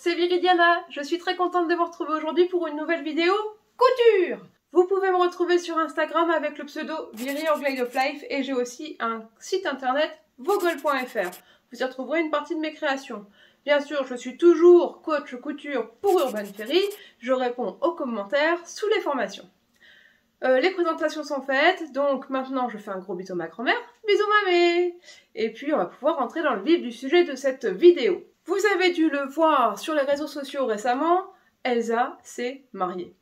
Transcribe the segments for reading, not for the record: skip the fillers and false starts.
c'est Viridiana, je suis très contente de vous retrouver aujourd'hui pour une nouvelle vidéo couture. Vous pouvez me retrouver sur Instagram avec le pseudo ViriOrGladeOfLife et j'ai aussi un site internet vogol.fr. Vous y retrouverez une partie de mes créations. Bien sûr, je suis toujours coach couture pour Urban Ferry, je réponds aux commentaires sous les formations. Les présentations sont faites, donc maintenant je fais un gros bisou à ma grand-mère, bisous mamé. Et puis on va pouvoir rentrer dans le vif du sujet de cette vidéo. Vous avez dû le voir sur les réseaux sociaux récemment, Elsa s'est mariée.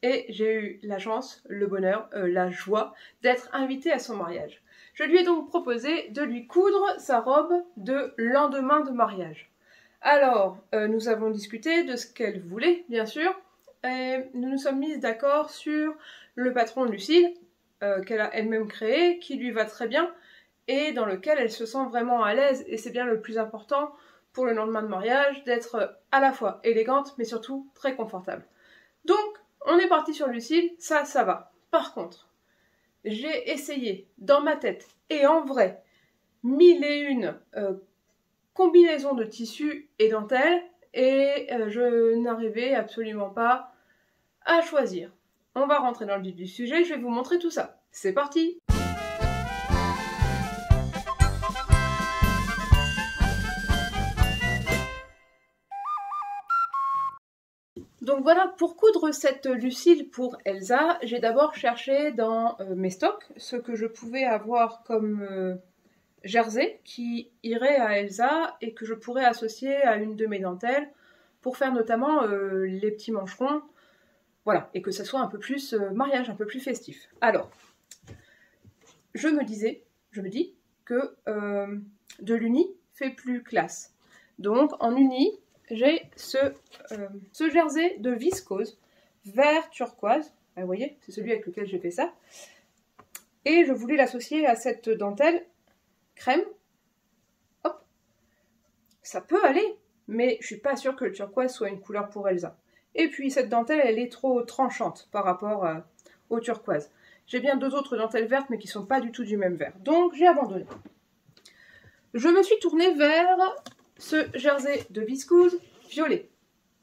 Et j'ai eu la chance, le bonheur, la joie d'être invitée à son mariage. Je lui ai donc proposé de lui coudre sa robe de lendemain de mariage. Alors, nous avons discuté de ce qu'elle voulait, bien sûr, et nous nous sommes mises d'accord sur le patron de Lucille, qu'elle a elle-même créé, qui lui va très bien, et dans lequel elle se sent vraiment à l'aise, et c'est bien le plus important pour le lendemain de mariage, d'être à la fois élégante, mais surtout très confortable. Donc, on est parti sur Lucille, ça va. Par contre, j'ai essayé, dans ma tête, et en vrai, 1001 combinaisons de tissus et dentelles, et je n'arrivais absolument pas à choisir. On va rentrer dans le vif du sujet, je vais vous montrer tout ça. C'est parti! Donc voilà, pour coudre cette Lucille pour Elsa, j'ai d'abord cherché dans mes stocks ce que je pouvais avoir comme jersey qui irait à Elsa et que je pourrais associer à une de mes dentelles pour faire notamment les petits mancherons. Voilà, et que ça soit un peu plus mariage, un peu plus festif. Alors, je me dis que de l'uni fait plus classe. Donc, en uni, j'ai ce jersey de viscose vert turquoise. Ah, vous voyez, c'est celui avec lequel j'ai fait ça. Et je voulais l'associer à cette dentelle crème. Hop, ça peut aller, mais je suis pas sûre que le turquoise soit une couleur pour Elsa. Et puis cette dentelle, elle est trop tranchante par rapport au turquoise. J'ai bien deux autres dentelles vertes, mais qui sont pas du tout du même vert. Donc j'ai abandonné. Je me suis tournée vers ce jersey de viscose violet.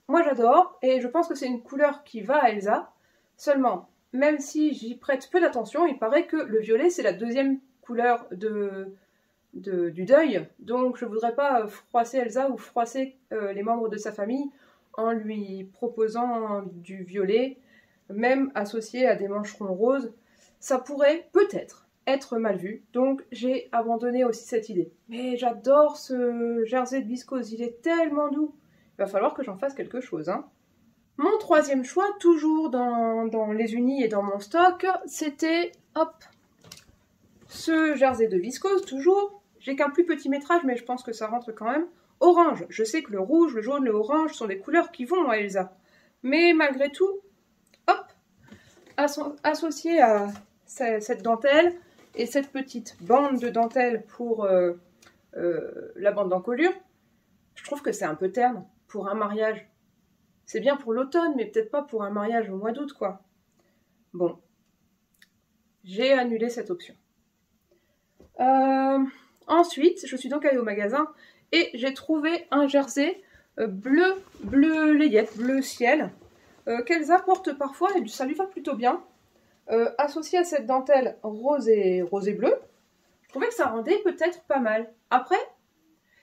Moi j'adore, et je pense que c'est une couleur qui va à Elsa. Seulement, même si j'y prête peu d'attention, il paraît que le violet, c'est la deuxième couleur du deuil. Donc je voudrais pas froisser Elsa ou froisser les membres de sa famille en lui proposant du violet, même associé à des mancherons roses. Ça pourrait peut-être être mal vu, donc j'ai abandonné aussi cette idée. Mais j'adore ce jersey de viscose, il est tellement doux. Il va falloir que j'en fasse quelque chose, hein. Mon troisième choix, toujours dans les unis et dans mon stock, c'était, hop, ce jersey de viscose, toujours. J'ai qu'un plus petit métrage, mais je pense que ça rentre quand même. Orange, je sais que le rouge, le jaune, le orange sont des couleurs qui vont à Elsa. Mais malgré tout, hop, associé à cette dentelle et cette petite bande de dentelle pour la bande d'encolure, je trouve que c'est un peu terne pour un mariage. C'est bien pour l'automne, mais peut-être pas pour un mariage au mois d'août, quoi. Bon, j'ai annulé cette option. Ensuite, je suis donc allée au magasin et j'ai trouvé un jersey bleu layette, bleu ciel, qu'Elsa porte parfois et ça lui va plutôt bien. Associé à cette dentelle rose et bleu, je trouvais que ça rendait peut-être pas mal. Après,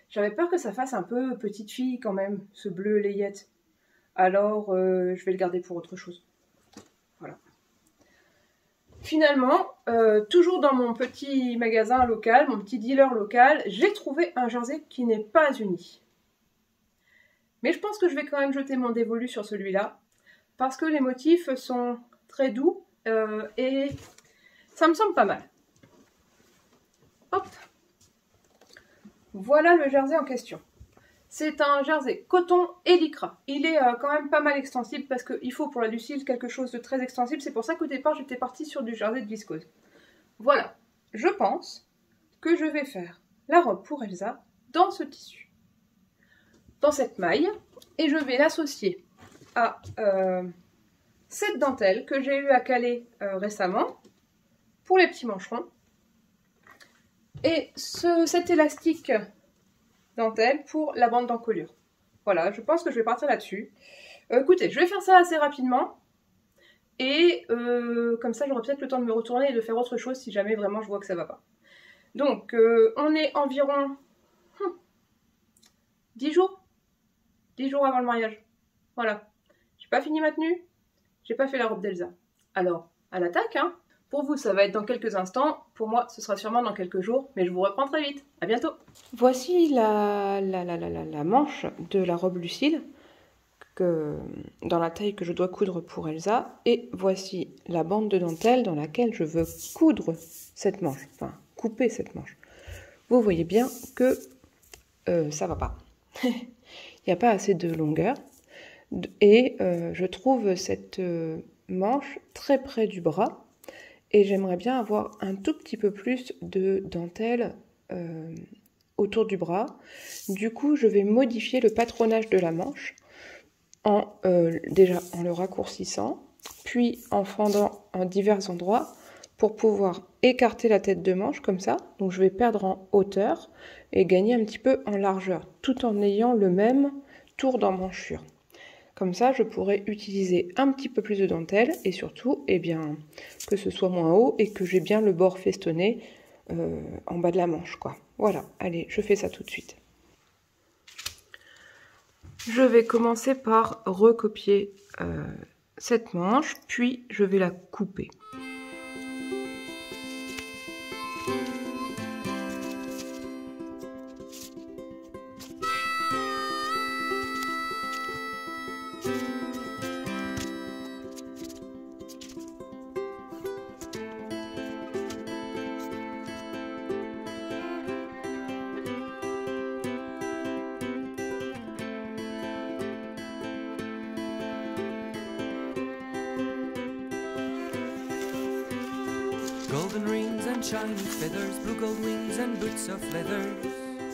j'avais peur que ça fasse un peu petite fille quand même, ce bleu layette. Alors, je vais le garder pour autre chose. Voilà. Finalement, toujours dans mon petit magasin local, mon petit dealer local, j'ai trouvé un jersey qui n'est pas uni. Mais je pense que je vais quand même jeter mon dévolu sur celui-là, parce que les motifs sont très doux et ça me semble pas mal. Hop! Voilà le jersey en question. C'est un jersey coton et lycra. Il est quand même pas mal extensible parce qu'il faut pour la Lucille quelque chose de très extensible. C'est pour ça qu'au départ j'étais partie sur du jersey de viscose. Voilà, je pense que je vais faire la robe pour Elsa dans ce tissu, dans cette maille, et je vais l'associer à cette dentelle que j'ai eu à caler récemment pour les petits mancherons. Et cet élastique dentelle pour la bande d'encolure. Voilà, je pense que je vais partir là-dessus. Écoutez, je vais faire ça assez rapidement. Et comme ça, j'aurai peut-être le temps de me retourner et de faire autre chose si jamais vraiment je vois que ça va pas. Donc, on est environ 10 jours. 10 jours avant le mariage. Voilà. J'ai pas fini ma tenue. J'ai pas fait la robe d'Elsa. Alors, à l'attaque, hein. Pour vous, ça va être dans quelques instants. Pour moi, ce sera sûrement dans quelques jours. Mais je vous reprends très vite. À bientôt. Voici la manche de la robe Lucille. Dans la taille que je dois coudre pour Elsa, et voici la bande de dentelle dans laquelle je veux coudre cette manche, enfin couper cette manche. Vous voyez bien que ça va pas. Il n'y a pas assez de longueur, et je trouve cette manche très près du bras, et j'aimerais bien avoir un tout petit peu plus de dentelle autour du bras. Du coup, je vais modifier le patronage de la manche déjà en le raccourcissant, puis en fendant en divers endroits pour pouvoir écarter la tête de manche comme ça. Donc je vais perdre en hauteur et gagner un petit peu en largeur, tout en ayant le même tour d'emmanchure. Comme ça, je pourrais utiliser un petit peu plus de dentelle et surtout, eh bien, que ce soit moins haut et que j'ai bien le bord festonné en bas de la manche, quoi. Voilà, allez, je fais ça tout de suite. Je vais commencer par recopier cette manche, puis je vais la couper.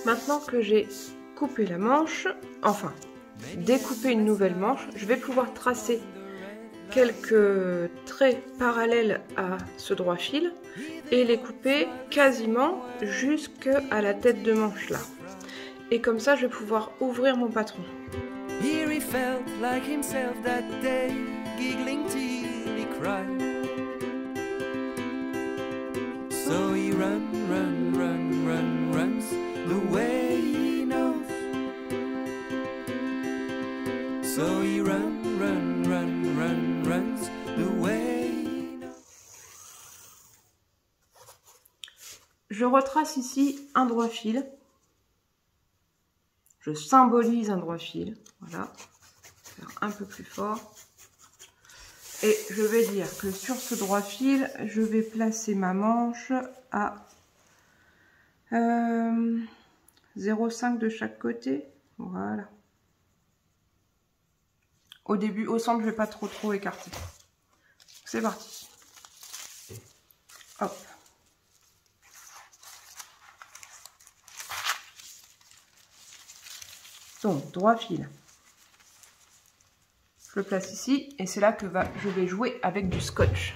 Maintenant que j'ai coupé la manche, enfin découpé une nouvelle manche, je vais pouvoir tracer quelques traits parallèles à ce droit fil et les couper quasiment jusqu'à la tête de manche là. Et comme ça, je vais pouvoir ouvrir mon patron. Here he felt like himself that day, giggling till he cried. So he runs the way he knows. So he runs the way he knows. Je retrace ici un droit fil. Je symbolise un droit fil. Voilà. Faire un peu plus fort. Et je vais dire que sur ce droit fil, je vais placer ma manche à 0,5 de chaque côté. Voilà. Au début, au centre, je ne vais pas trop écarter. C'est parti. Hop. Donc, droit fil. Je le place ici et c'est là que je vais jouer avec du scotch.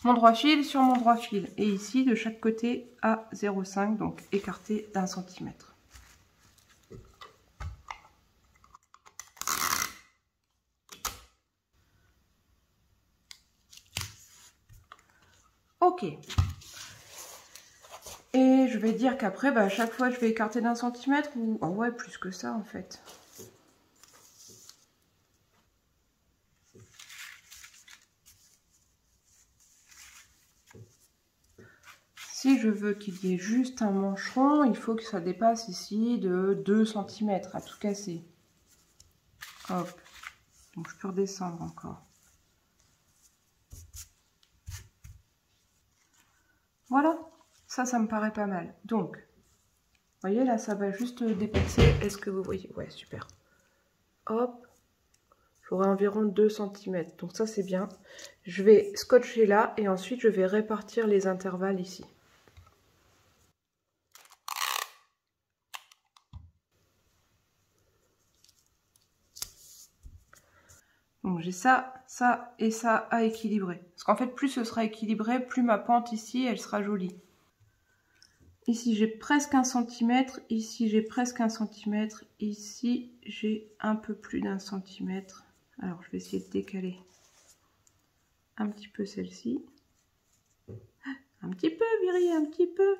Mon droit fil sur mon droit fil et ici de chaque côté à 0,5, donc écarté d'1 centimètre. Ok. Et je vais dire qu'après, à chaque fois, je vais écarter d'1 centimètre ou... Oh ouais, plus que ça, en fait. Si je veux qu'il y ait juste un mancheron, il faut que ça dépasse ici de 2 cm à tout casser. Hop. Donc, je peux redescendre encore. Voilà. Ça me paraît pas mal. Donc, vous voyez, là, ça va juste dépasser. Est-ce que vous voyez? Ouais, super. Hop. J'aurai environ 2 cm. Donc ça, c'est bien. Je vais scotcher là et ensuite, je vais répartir les intervalles ici. Donc j'ai ça, ça et ça à équilibrer. Parce qu'en fait, plus ce sera équilibré, plus ma pente ici, elle sera jolie. Ici j'ai presque 1 centimètre, ici j'ai presque 1 centimètre, ici j'ai un peu plus d'1 centimètre. Alors je vais essayer de décaler un petit peu celle-ci. Un petit peu, Viri, un petit peu.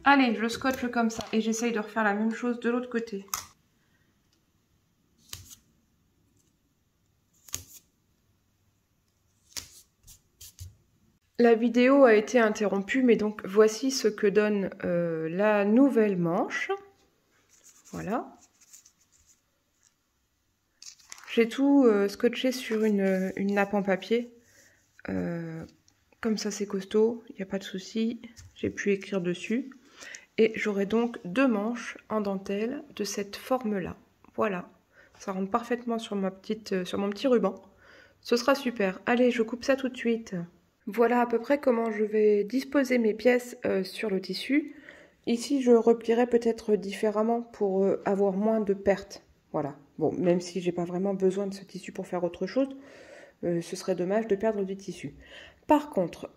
Allez, je scotche comme ça et j'essaye de refaire la même chose de l'autre côté. La vidéo a été interrompue, mais donc voici ce que donne la nouvelle manche. Voilà. J'ai tout scotché sur une nappe en papier. Comme ça c'est costaud, il n'y a pas de souci. J'ai pu écrire dessus. Et j'aurai donc 2 manches en dentelle de cette forme-là. Voilà. Ça rentre parfaitement sur mon petit ruban. Ce sera super. Allez, je coupe ça tout de suite. Voilà à peu près comment je vais disposer mes pièces sur le tissu. Ici, je replierai peut-être différemment pour avoir moins de pertes. Voilà. Bon, même si j'ai pas vraiment besoin de ce tissu pour faire autre chose, ce serait dommage de perdre du tissu. Par contre,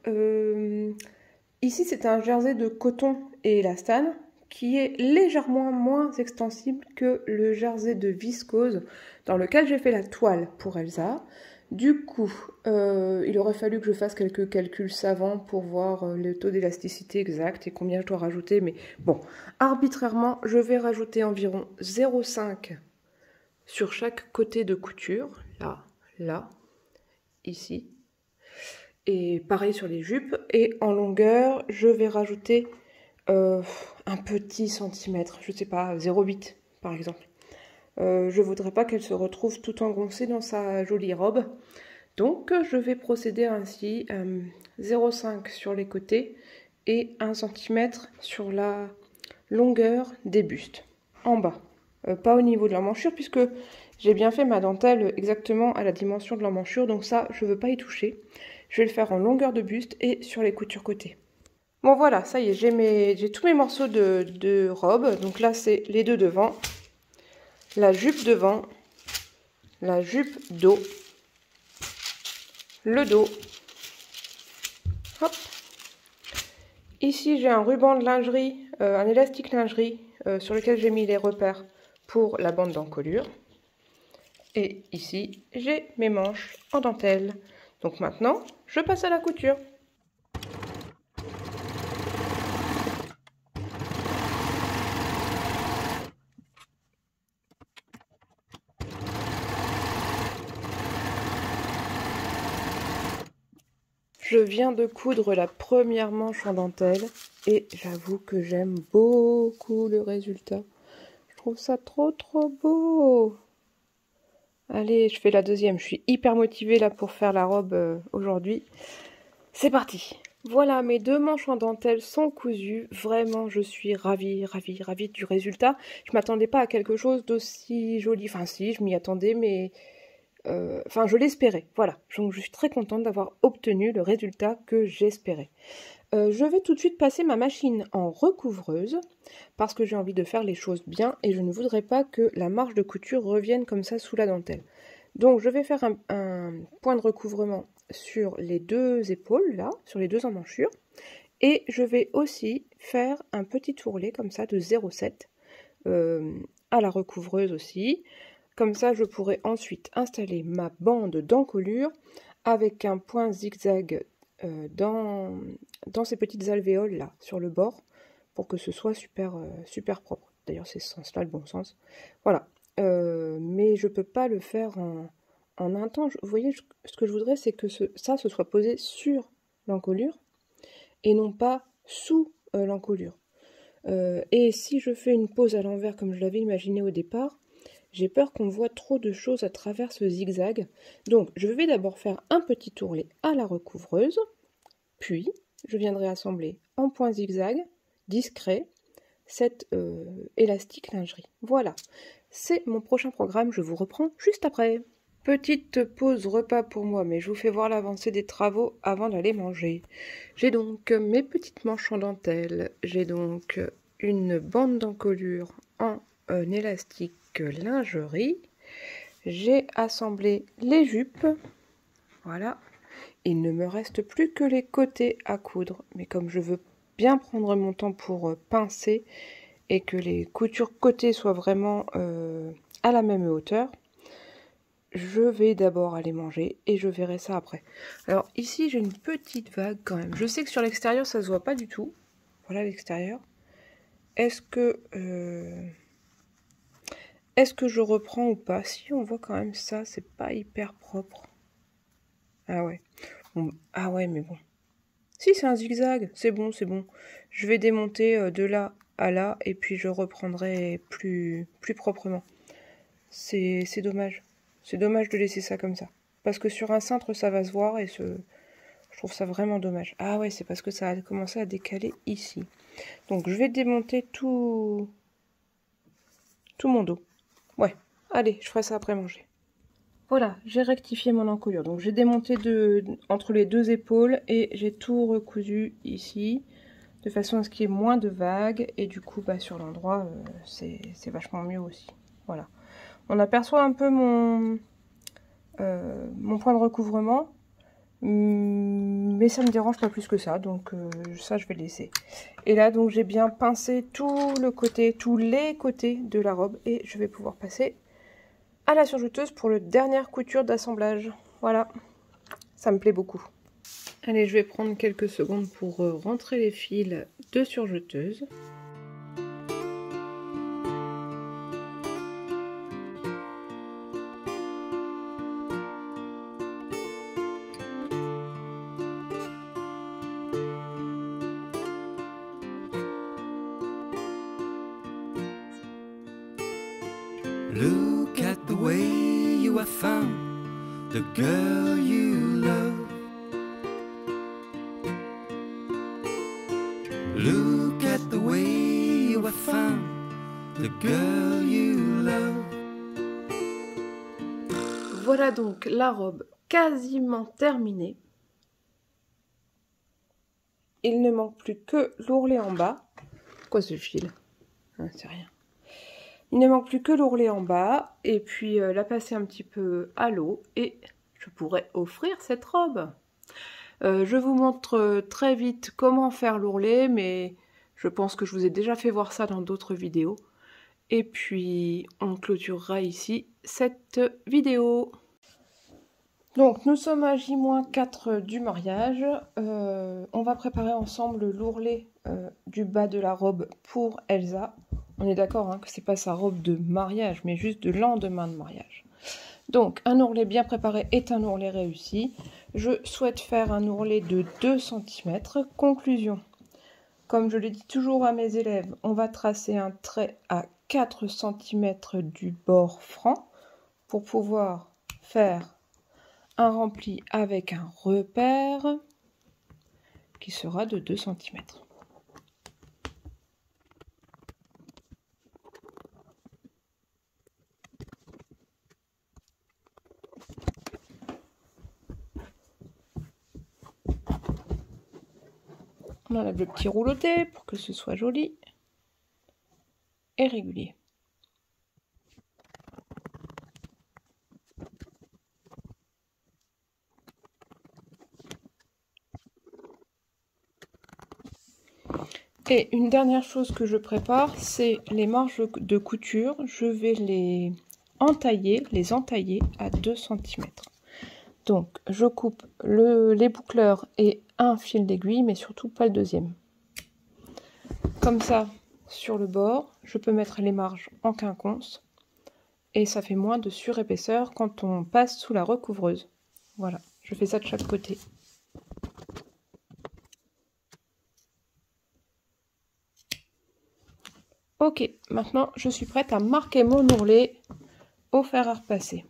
ici c'est un jersey de coton et élastane qui est légèrement moins extensible que le jersey de viscose dans lequel j'ai fait la toile pour Elsa. Du coup, il aurait fallu que je fasse quelques calculs savants pour voir le taux d'élasticité exact et combien je dois rajouter. Mais bon, arbitrairement, je vais rajouter environ 0,5 sur chaque côté de couture. Là, là, ici. Et pareil sur les jupes. Et en longueur, je vais rajouter un petit centimètre. Je ne sais pas, 0,8 par exemple. Je ne voudrais pas qu'elle se retrouve tout engoncée dans sa jolie robe. Donc je vais procéder ainsi, 0,5 sur les côtés et 1 cm sur la longueur des bustes, en bas. Pas au niveau de l'emmanchure puisque j'ai bien fait ma dentelle exactement à la dimension de l'emmanchure. Donc ça, je ne veux pas y toucher. Je vais le faire en longueur de buste et sur les coutures côtés. Bon voilà, ça y est, j'ai tous mes morceaux de robe. Donc là, c'est les deux devant. La jupe devant, la jupe dos, le dos. Hop. Ici, j'ai un ruban de lingerie, un élastique lingerie sur lequel j'ai mis les repères pour la bande d'encolure. Et ici, j'ai mes manches en dentelle. Donc maintenant, je passe à la couture. Je viens de coudre la première manche en dentelle et j'avoue que j'aime beaucoup le résultat. Je trouve ça trop beau. Allez, je fais la deuxième. Je suis hyper motivée là pour faire la robe aujourd'hui. C'est parti. Voilà, mes 2 manches en dentelle sont cousues. Vraiment, je suis ravie du résultat. Je m'attendais pas à quelque chose d'aussi joli. Enfin si, je m'y attendais, mais... Enfin, je l'espérais, voilà. Donc, je suis très contente d'avoir obtenu le résultat que j'espérais. Je vais tout de suite passer ma machine en recouvreuse parce que j'ai envie de faire les choses bien et je ne voudrais pas que la marge de couture revienne comme ça sous la dentelle. Donc, je vais faire un point de recouvrement sur les 2 épaules, là, sur les 2 emmanchures. Et je vais aussi faire un petit ourlet comme ça de 0,7 à la recouvreuse aussi. Comme ça, je pourrai ensuite installer ma bande d'encolure avec un point zigzag dans ces petites alvéoles là, sur le bord, pour que ce soit super propre. D'ailleurs, c'est ce sens-là le bon sens. Voilà. Mais je ne peux pas le faire en un temps. Vous voyez, ce que je voudrais, c'est que ça soit posé sur l'encolure et non pas sous l'encolure. Et si je fais une pose à l'envers comme je l'avais imaginé au départ, j'ai peur qu'on voit trop de choses à travers ce zigzag. Donc, je vais d'abord faire un petit ourlet à la recouvreuse. Puis, je viendrai assembler en point zigzag, discret, cette élastique lingerie. Voilà, c'est mon prochain programme. Je vous reprends juste après. Petite pause repas pour moi, mais je vous fais voir l'avancée des travaux avant d'aller manger. J'ai donc mes petites manches en dentelle. J'ai donc une bande d'encolure en un élastique lingerie. J'ai assemblé les jupes. Voilà. Il ne me reste plus que les côtés à coudre. Mais comme je veux bien prendre mon temps pour pincer et que les coutures côtés soient vraiment à la même hauteur, je vais d'abord aller manger et je verrai ça après. Alors ici j'ai une petite vague quand même. Je sais que sur l'extérieur ça se voit pas du tout. Voilà l'extérieur. Est-ce que je reprends ou pas? Si, on voit quand même ça, c'est pas hyper propre. Ah ouais. Bon, ah ouais, mais bon. Si, c'est un zigzag, c'est bon, c'est bon. Je vais démonter de là à là et puis je reprendrai plus proprement. C'est dommage. C'est dommage de laisser ça comme ça. Parce que sur un cintre, ça va se voir et je trouve ça vraiment dommage. Ah ouais, c'est parce que ça a commencé à décaler ici. Donc je vais démonter tout mon dos. Ouais, allez, je ferai ça après manger. Voilà, j'ai rectifié mon encolure. Donc j'ai démonté entre les deux épaules et j'ai tout recousu ici, de façon à ce qu'il y ait moins de vagues. Et du coup, bah, sur l'endroit, c'est vachement mieux aussi. Voilà. On aperçoit un peu mon point de recouvrement, mais ça me dérange pas plus que ça, donc ça je vais le laisser. Et là donc j'ai bien pincé tous les côtés de la robe et je vais pouvoir passer à la surjeteuse pour le dernière couture d'assemblage. Voilà, ça me plaît beaucoup. Allez, je vais prendre quelques secondes pour rentrer les fils de surjeteuse. Look at the way you have found the girl you love. Look at the way you have found the girl you love. Voilà donc la robe quasiment terminée. Il ne manque plus que l'ourlet en bas. Quoi ce fil? Ah, c'est rien. Il ne manque plus que l'ourlet en bas et puis la passer un petit peu à l'eau et je pourrais offrir cette robe. Je vous montre très vite comment faire l'ourlet, mais je pense que je vous ai déjà fait voir ça dans d'autres vidéos. Et puis on clôturera ici cette vidéo. Donc nous sommes à J-4 du mariage. On va préparer ensemble l'ourlet du bas de la robe pour Elsa. On est d'accord hein, que c'est pas sa robe de mariage, mais juste de lendemain de mariage. Donc, un ourlet bien préparé est un ourlet réussi. Je souhaite faire un ourlet de 2 cm. Conclusion. Comme je le dis toujours à mes élèves, on va tracer un trait à 4 cm du bord franc pour pouvoir faire un rempli avec un repère qui sera de 2 cm. On enlève le petit rouleauté pour que ce soit joli et régulier. Et une dernière chose que je prépare, c'est les marges de couture. Je vais les entailler à 2 cm. Donc je coupe les boucleurs et un fil d'aiguille, mais surtout pas le deuxième. Comme ça, sur le bord, je peux mettre les marges en quinconce et ça fait moins de surépaisseur quand on passe sous la recouvreuse. Voilà, je fais ça de chaque côté. Ok, maintenant je suis prête à marquer mon ourlet au fer à repasser.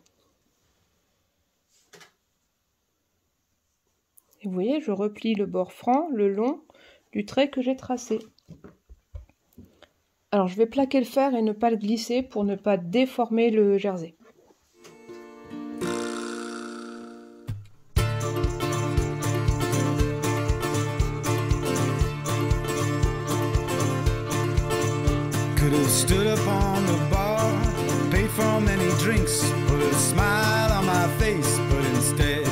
Et vous voyez, je replie le bord franc le long du trait que j'ai tracé. Alors je vais plaquer le fer et ne pas le glisser pour ne pas déformer le jersey. Could could have stood up on the bar, paid for many drinks, put a smile on my face, but instead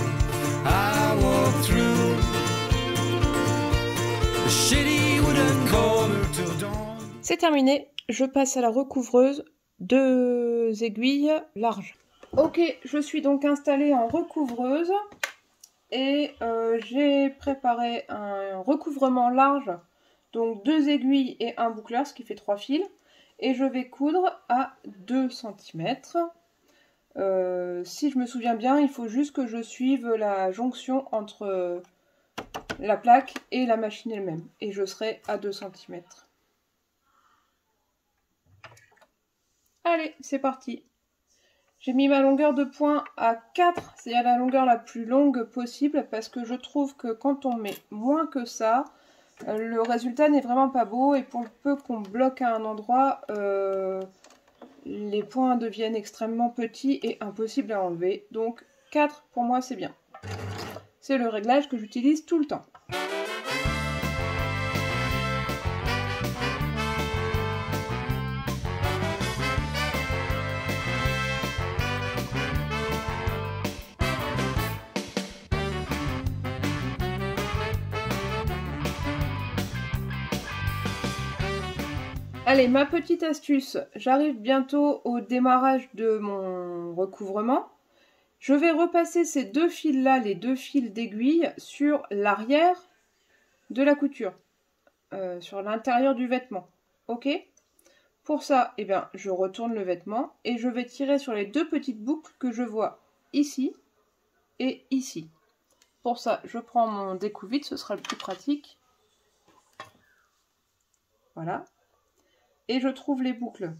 I walked through the shitty wooden corridor till dawn. C'est terminé, je passe à la recouvreuse, 2 aiguilles larges. Ok, je suis donc installée en recouvreuse et j'ai préparé un recouvrement large, donc 2 aiguilles et un boucleur, ce qui fait 3 fils, et je vais coudre à 2 cm. Si je me souviens bien, il faut juste que je suive la jonction entre la plaque et la machine elle-même, et je serai à 2 cm. Allez, c'est parti. J'ai mis ma longueur de point à 4, c'est-à-dire la longueur la plus longue possible, parce que je trouve que quand on met moins que ça, le résultat n'est vraiment pas beau, et pour le peu qu'on bloque à un endroit, les points deviennent extrêmement petits et impossibles à enlever. Donc 4 pour moi c'est bien. C'est le réglage que j'utilise tout le temps. Allez, ma petite astuce, j'arrive bientôt au démarrage de mon recouvrement. Je vais repasser ces 2 fils-là, les 2 fils d'aiguille, sur l'arrière de la couture, sur l'intérieur du vêtement. Ok? Pour ça, eh bien, je retourne le vêtement et je vais tirer sur les 2 petites boucles que je vois ici et ici. Pour ça, je prends mon découvite, ce sera le plus pratique. Voilà. Et je trouve les boucles.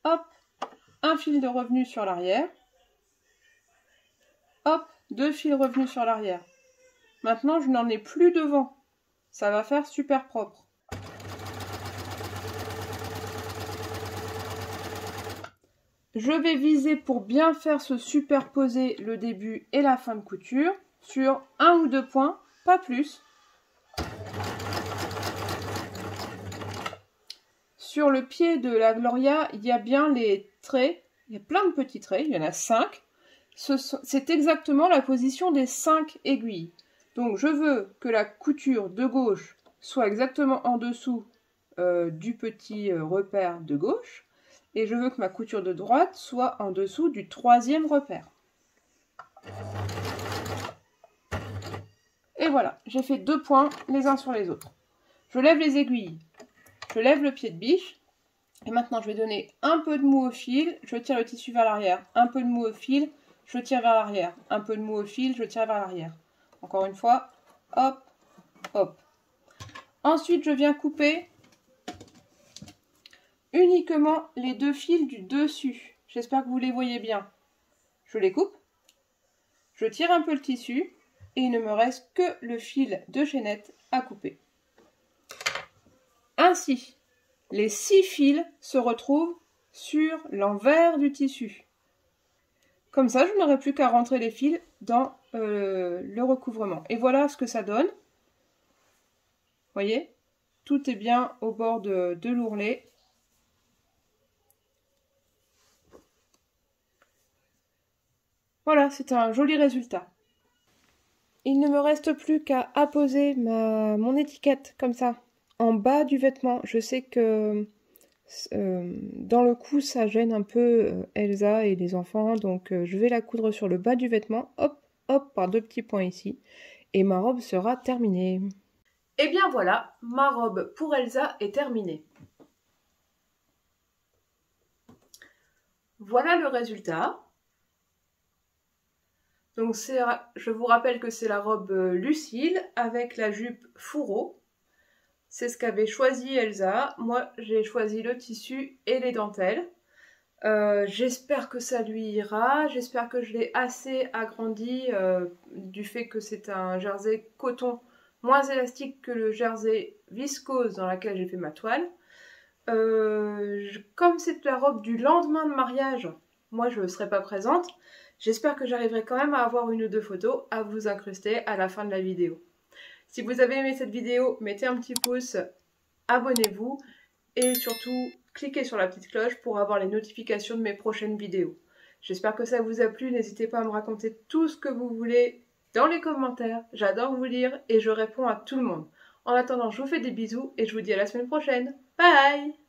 Hop, un fil de revenu sur l'arrière. Hop, 2 fils revenus sur l'arrière. Maintenant, je n'en ai plus devant. Ça va faire super propre. Je vais viser pour bien faire se superposer le début et la fin de couture sur 1 ou 2 points, pas plus. Sur le pied de la Gloria, il y a bien les traits, il y a plein de petits traits, il y en a 5. C'est exactement la position des 5 aiguilles. Donc je veux que la couture de gauche soit exactement en dessous du petit repère de gauche, et je veux que ma couture de droite soit en dessous du 3e repère. Et voilà, j'ai fait 2 points les uns sur les autres. Je lève les aiguilles. Je lève le pied de biche, et maintenant je vais donner un peu de mou au fil, je tire le tissu vers l'arrière, un peu de mou au fil, je tire vers l'arrière, un peu de mou au fil, je tire vers l'arrière. Encore une fois, hop, hop. Ensuite, je viens couper uniquement les 2 fils du dessus. J'espère que vous les voyez bien. Je les coupe, je tire un peu le tissu, et il ne me reste que le fil de chaînette à couper. Ainsi, les 6 fils se retrouvent sur l'envers du tissu. Comme ça, je n'aurai plus qu'à rentrer les fils dans le recouvrement. Et voilà ce que ça donne. Vous voyez, tout est bien au bord de l'ourlet. Voilà, c'est un joli résultat. Il ne me reste plus qu'à apposer mon étiquette comme ça. En bas du vêtement, je sais que dans le cou, ça gêne un peu Elsa et les enfants, donc je vais la coudre sur le bas du vêtement, hop, hop, par 2 petits points ici, et ma robe sera terminée. Et bien voilà, ma robe pour Elsa est terminée. Voilà le résultat. Donc je vous rappelle que c'est la robe Lucille avec la jupe fourreau. C'est ce qu'avait choisi Elsa. Moi, j'ai choisi le tissu et les dentelles. J'espère que ça lui ira. J'espère que je l'ai assez agrandi du fait que c'est un jersey coton moins élastique que le jersey viscose dans lequel j'ai fait ma toile. Comme c'est la robe du lendemain de mariage, moi je ne serai pas présente. J'espère que j'arriverai quand même à avoir 1 ou 2 photos à vous incruster à la fin de la vidéo. Si vous avez aimé cette vidéo, mettez un petit pouce, abonnez-vous et surtout cliquez sur la petite cloche pour avoir les notifications de mes prochaines vidéos. J'espère que ça vous a plu, n'hésitez pas à me raconter tout ce que vous voulez dans les commentaires, j'adore vous lire et je réponds à tout le monde. En attendant, je vous fais des bisous et je vous dis à la semaine prochaine. Bye!